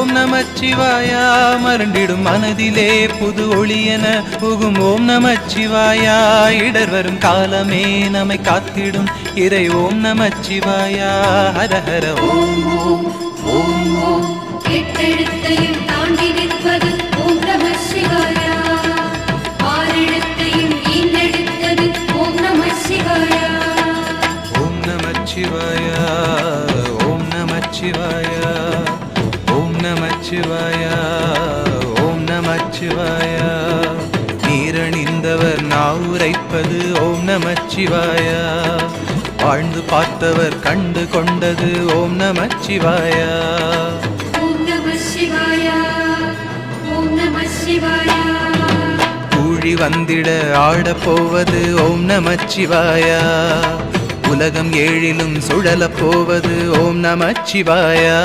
ஓம் நமச்சிவாயா மருண்டிடும் மனதிலே புது ஒளியென புகும் ஓம் நமச்சிவாயா இடர் வரும் காலமே நம்மை காத்திடும் இறை ஓம் நமச்சிவாயா ஹர ஹர ஓம் ஓம் ஓம் ஓம் எட்டெழுத்தையும் தாண்டி நிற்பது ஓம் நமச்சிவாயா ஆறெழுத்தையும் ஈன்றெடுத்தது ஓம் நமச்சிவாயா ஓம் நமச்சிவாயா ஓம் நமச்சிவாயா ஓம் நமச்சிவாயா ஓம் நமச்சிவாயா நீரணிந்தவர் நாவுரைப்பது ஓம் நமச்சிவாயா வாழ்ந்து பார்த்தவர் கண்டு கொண்டது ஓம் நமச்சிவாயா ஓம் நமச்சிவாயா ஓம் நமச்சிவாயா கூழி வந்திட ஆடப் போவது ஓம் நமச்சிவாயா உலகம் ஏழிலும் சுழலப் போவது ஓம் நமச்சிவாயா